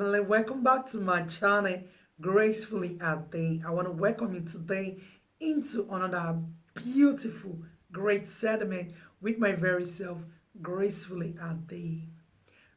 family. Welcome back to my channel, Gracefully Out There. I want to welcome you today into another beautiful, great segment with my very self, Gracefully Out There.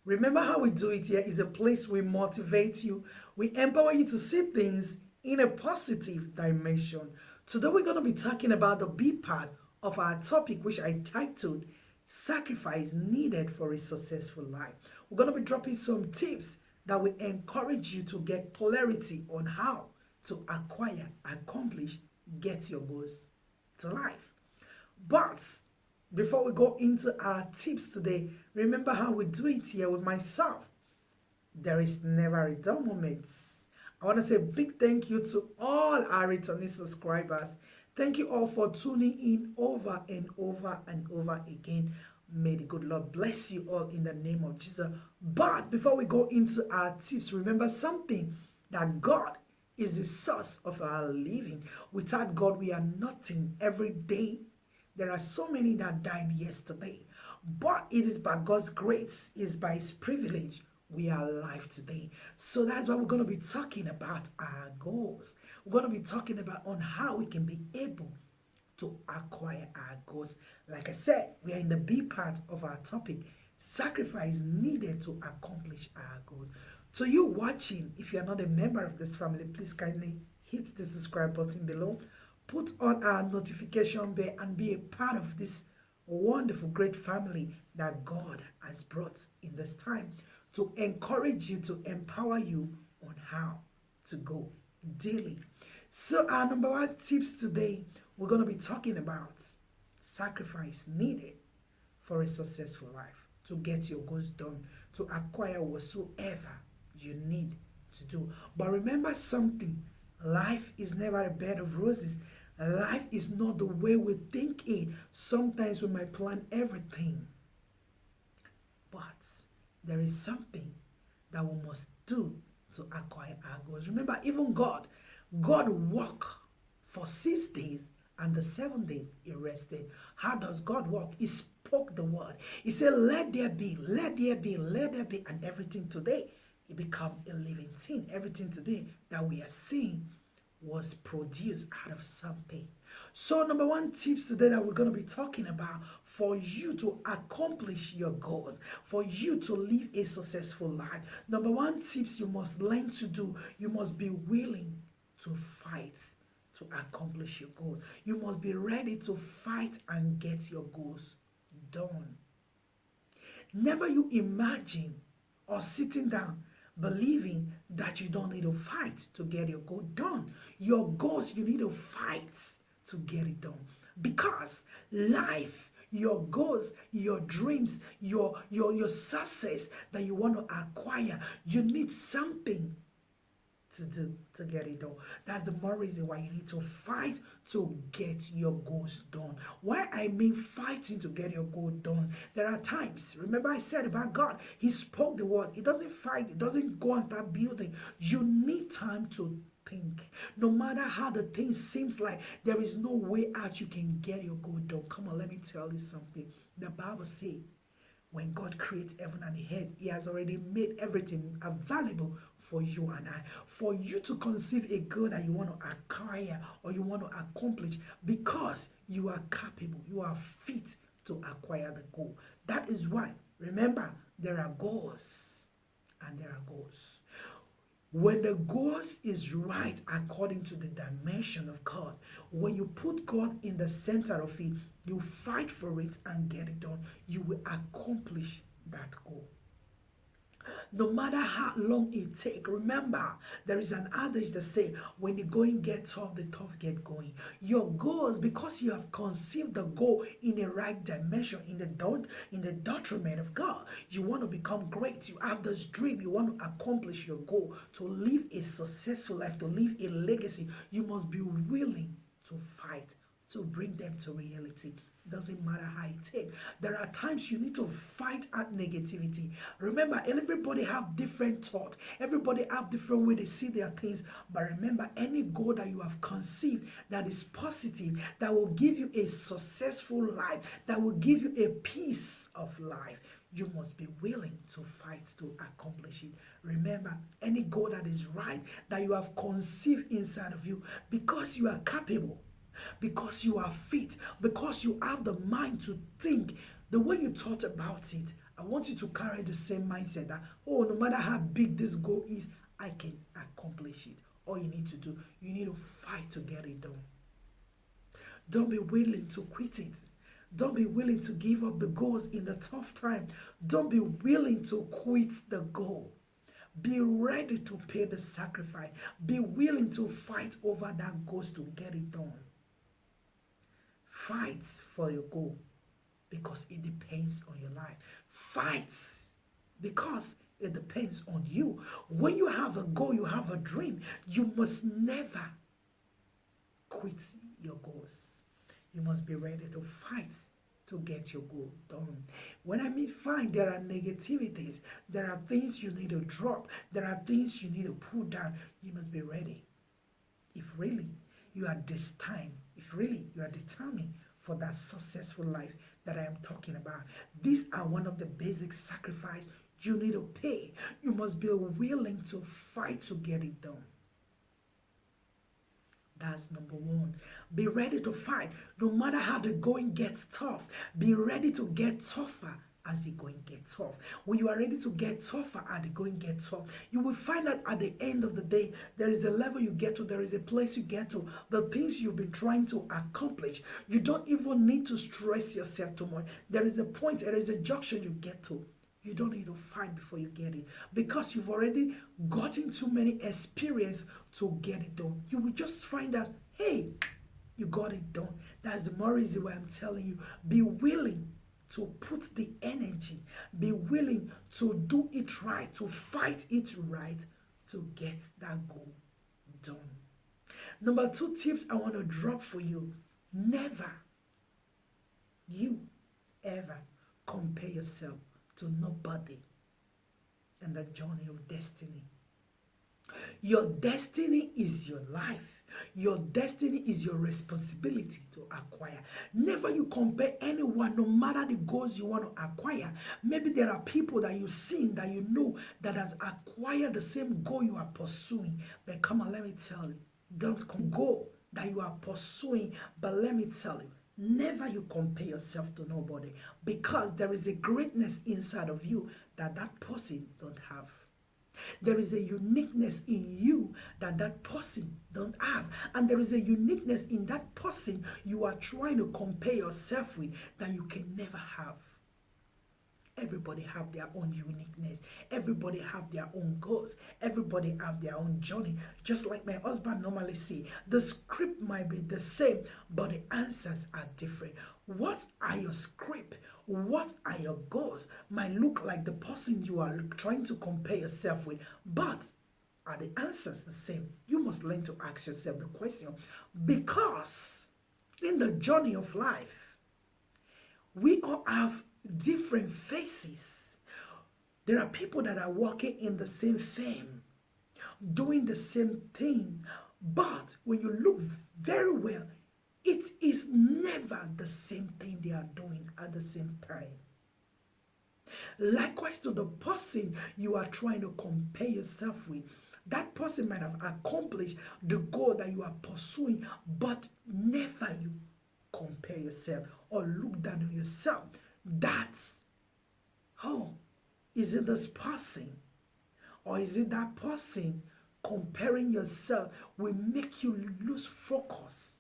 Remember how we do it here is a place we motivate you, we empower you to see things in a positive dimension. Today we're going to be talking about the B part of our topic, which I titled Sacrifice Needed for a Successful Life. We're going to be dropping some tips that will encourage you to get clarity on how to acquire, accomplish, get your goals to life. But before we go into our tips today, remember how we do it here with myself. There is never a dull moment. I want to say a big thank you to all our returning subscribers. Thank you all for tuning in over and over and over again. May the good Lord bless you all in the name of Jesus. But before we go into our tips, remember something that God is the source of our living. Without God, we are nothing. Every day, there are so many that died yesterday. But it is by God's grace, it is by His privilege we are alive today. So that's why we're going to be talking about our goals. We're going to be talking about on how we can be able to acquire our goals. Like I said, we are in the B part of our topic, sacrifice needed to accomplish our goals. To you watching, if you are not a member of this family, please kindly hit the subscribe button below, put on our notification bell, and be a part of this wonderful, great family that God has brought in this time to encourage you, to empower you on how to go daily. So our number one tips today, we're going to be talking about sacrifice needed for a successful life, to get your goals done, to acquire whatsoever you need to do. But remember something, life is never a bed of roses. Life is not the way we think it. Sometimes we might plan everything, but there is something that we must do to acquire our goals. Remember, even God worked for 6 days, and the 7th day He rested. How does God work? He spoke the word. He said, let there be, let there be, let there be, and everything today, it become a living thing. Everything today that we are seeing was produced out of something. So number one tips today that we're going to be talking about for you to accomplish your goals, for you to live a successful life. Number one tips you must learn to do, you must be willing to fight to accomplish your goal. You must be ready to fight and get your goals done. Never you imagine or sitting down believing that you don't need to fight to get your goal done. Your goals, you need to fight to get it done. Because life, your goals, your dreams, your success that you want to acquire, you need something to do to get it done. That's the more reason why you need to fight to get your goals done. Why I mean fighting to get your goal done, there are times, remember I said about God, He spoke the word. He doesn't fight, He doesn't go and start building. You need time to think. No matter how the thing seems like there is no way out, you can get your goal done. Come on, let me tell you something. The Bible says when God creates heaven and earth, He has already made everything available for you and I. For you to conceive a goal that you want to acquire or you want to accomplish, because you are capable, you are fit to acquire the goal. That is why, remember, there are goals and there are goals. When the goals is right according to the dimension of God, when you put God in the center of it, you fight for it and get it done, you will accomplish that goal. No matter how long it takes, remember, there is an adage that say, when the going gets tough, the tough get going. Your goals, because you have conceived the goal in the right dimension, in the detriment of God, you want to become great. You have this dream. You want to accomplish your goal, to live a successful life, to live a legacy. You must be willing to fight to bring them to reality. Doesn't matter how it takes. There are times you need to fight at negativity. Remember, everybody have different thoughts. Everybody have different way they see their things. But remember, any goal that you have conceived that is positive, that will give you a successful life, that will give you a peace of life, you must be willing to fight to accomplish it. Remember, any goal that is right, that you have conceived inside of you, because you are capable, because you are fit, because you have the mind to think the way you thought about it. I want you to carry the same mindset that, oh, no matter how big this goal is, I can accomplish it. All you need to do, you need to fight to get it done. Don't be willing to quit it. Don't be willing to give up the goals in the tough time. Don't be willing to quit the goal. Be ready to pay the sacrifice. Be willing to fight over that goals to get it done. Fight for your goal because it depends on your life. Fight because it depends on you. When you have a goal, you have a dream, you must never quit your goals. You must be ready to fight to get your goal done. When I mean fight, there are negativities. There are things you need to drop. There are things you need to put down. You must be ready. If really you are this time, if really you are determined for that successful life that I am talking about, these are one of the basic sacrifices you need to pay. You must be willing to fight to get it done. That's number one. Be ready to fight. No matter how the going gets tough, be ready to get tougher as the going gets tough. When you are ready to get tougher as the going gets tough, you will find that at the end of the day, there is a level you get to, there is a place you get to, the things you've been trying to accomplish. You don't even need to stress yourself too much. There is a point, there is a junction you get to. You don't need to fight before you get it because you've already gotten too many experience to get it done. You will just find out, hey, you got it done. That's the more reason why I'm telling you, be willing to put the energy, be willing to do it right, to fight it right, to get that goal done. Number 2 tips I want to drop for you: never, you ever compare yourself to nobody in the journey of destiny. Your destiny is your life. Your destiny is your responsibility to acquire. Never you compare anyone, no matter the goals you want to acquire. Maybe there are people that you've seen, that you know, that has acquired the same goal you are pursuing. But come on, let me tell you, don't go that you are pursuing, but let me tell you, never you compare yourself to nobody, because there is a greatness inside of you that that person don't have. There is a uniqueness in you that that person don't have. And there is a uniqueness in that person you are trying to compare yourself with that you can never have. Everybody have their own uniqueness. Everybody have their own goals. Everybody have their own journey. Just like my husband normally say, the script might be the same, but the answers are different. What are your script? What are your goals? Might look like the person you are trying to compare yourself with, but are the answers the same? You must learn to ask yourself the question, because in the journey of life, we all have different faces. There are people that are working in the same firm, doing the same thing, but when you look very well, it is never the same thing they are doing at the same time. Likewise to the person you are trying to compare yourself with. That person might have accomplished the goal that you are pursuing, but never you compare yourself or look down on yourself. That's, oh, is it this person? Or is it that person? Comparing yourself will make you lose focus.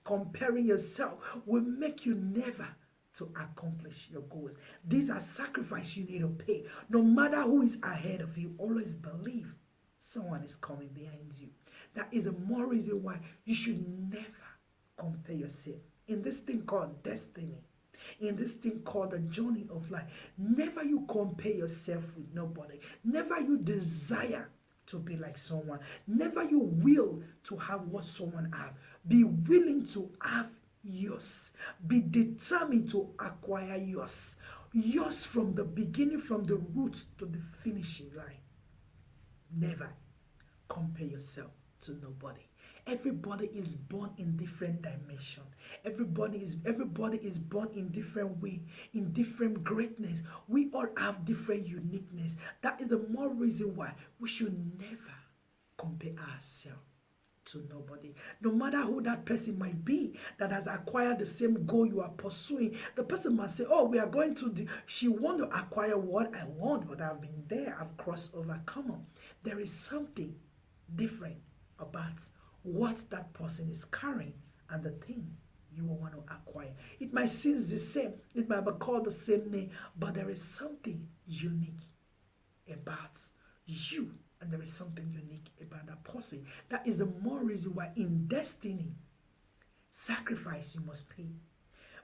Comparing yourself will make you never to accomplish your goals. These are sacrifices you need to pay. No matter who is ahead of you, always believe someone is coming behind you. That is the more reason why you should never compare yourself in this thing called destiny. In this thing called the journey of life, never you compare yourself with nobody. Never you desire to be like someone. Never you will to have what someone have. Be willing to have yours. Be determined to acquire yours. Yours from the beginning, from the root to the finishing line. Never compare yourself to nobody. Everybody is born in different dimension. Everybody is born in different way, in different greatness. We all have different uniqueness. That is the more reason why we should never compare ourselves to nobody. No matter who that person might be that has acquired the same goal you are pursuing, the person must say, oh, we are going to, she want to acquire what I want, but I've been there, I've crossed over. Come on. There is something different about what that person is carrying and the thing you will want to acquire. It might seem the same, it might be called the same name, but there is something unique about you, and there is something unique about that person. That is the more reason why in destiny, sacrifice you must pay.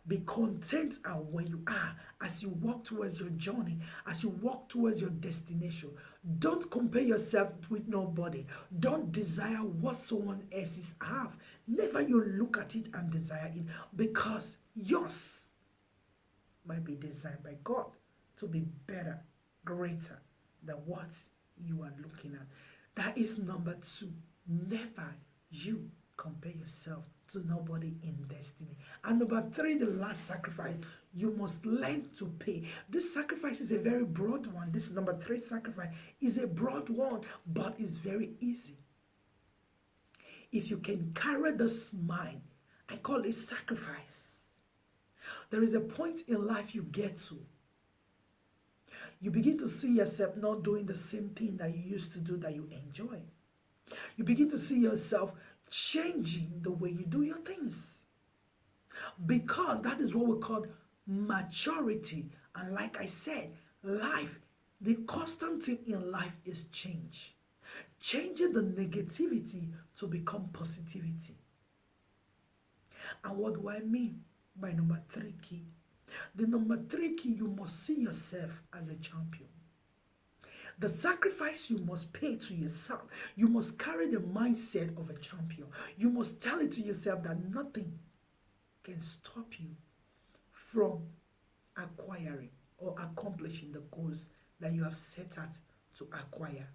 Be content at where you are as you walk towards your journey, as you walk towards your destination. Don't compare yourself with nobody. Don't desire what someone else's have. Never you look at it and desire it, because yours might be designed by God to be better, greater than what you are looking at. That is number two. Never you compare yourself to nobody in destiny. And number three, the last sacrifice, you must learn to pay. This sacrifice is a very broad one. This number three sacrifice is a broad one, but it's very easy. If you can carry this mind, I call it sacrifice. There is a point in life you get to. You begin to see yourself not doing the same thing that you used to do that you enjoy. You begin to see yourself changing the way you do your things. Because that is what we call maturity. And like I said, life, the constant thing in life is change. Changing the negativity to become positivity. And what do I mean by number three key? The number three key, you must see yourself as a champion. The sacrifice you must pay to yourself. You must carry the mindset of a champion. You must tell it to yourself that nothing can stop you from acquiring or accomplishing the goals that you have set out to acquire.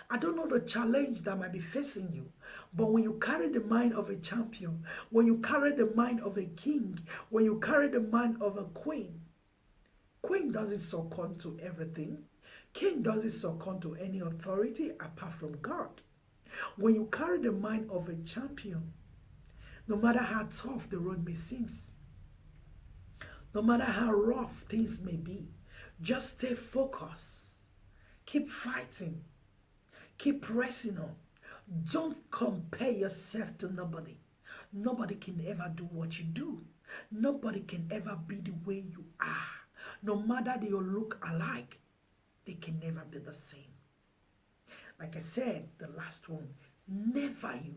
I don't know the challenge that might be facing you, but when you carry the mind of a champion, when you carry the mind of a king, when you carry the mind of a queen, queen doesn't succumb to everything. King doesn't succumb to any authority apart from God. When you carry the mind of a champion, no matter how tough the road may seem, no matter how rough things may be, just stay focused. Keep fighting. Keep pressing on. Don't compare yourself to nobody. Nobody can ever do what you do. Nobody can ever be the way you are. No matter they all look alike, they can never be the same. Like I said, the last one, never you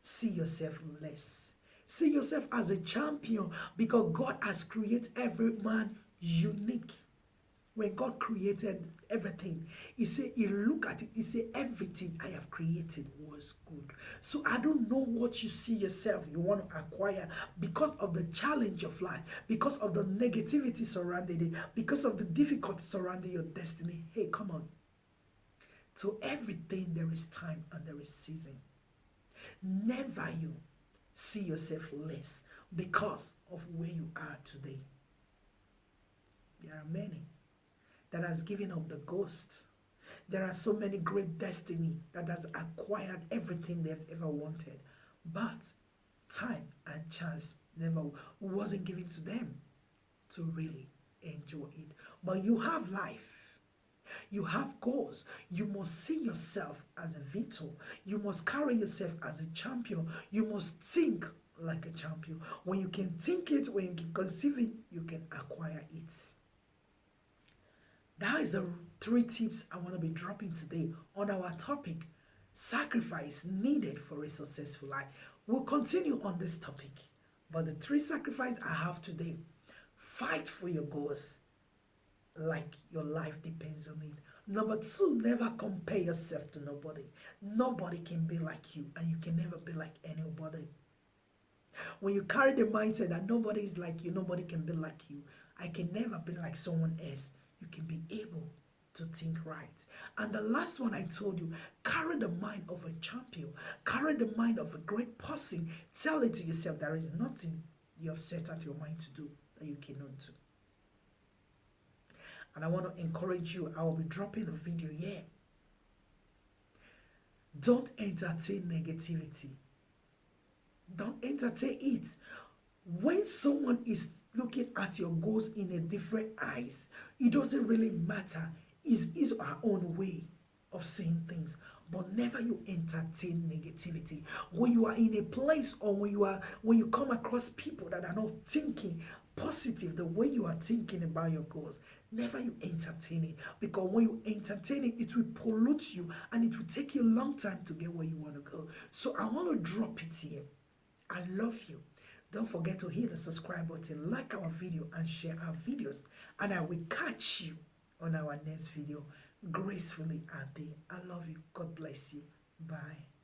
see yourself less. See yourself as a champion, because God has created every man unique. When God created everything, he said, he looked at it, he said, everything I have created was good. So I don't know what you see yourself you want to acquire because of the challenge of life, because of the negativity surrounding it, because of the difficulty surrounding your destiny. Hey, come on. To everything there is time and there is season. Never you see yourself less because of where you are today. There are many that has given up the ghost. There are so many great destiny that has acquired everything they've ever wanted. But time and chance never wasn't given to them to really enjoy it. But you have life. You have goals. You must see yourself as a victor. You must carry yourself as a champion. You must think like a champion. When you can think it, when you can conceive it, you can acquire it. That is the three tips I want to be dropping today on our topic, sacrifice needed for a successful life. We'll continue on this topic, but the three sacrifices I have today: fight for your goals like your life depends on it. Number two, never compare yourself to nobody. Nobody can be like you, and you can never be like anybody. When you carry the mindset that nobody is like you, nobody can be like you, I can never be like someone else, you can be able to think right. And the last one I told you, carry the mind of a champion, carry the mind of a great person. Tell it to yourself, there is nothing you have set out your mind to do that you cannot do. And I want to encourage you, I will be dropping a video here. Don't entertain negativity. Don't entertain it. When someone is looking at your goals in a different eyes, it doesn't really matter. It's his or her own way of seeing things. But never you entertain negativity. When you are in a place, or when you come across people that are not thinking positive the way you are thinking about your goals, never you entertain it. Because when you entertain it, it will pollute you and it will take you a long time to get where you want to go. So I want to drop it here. I love you. Don't forget to hit the subscribe button, like our video, and share our videos. And I will catch you on our next video. Gracefully, Ade. I love you. God bless you. Bye.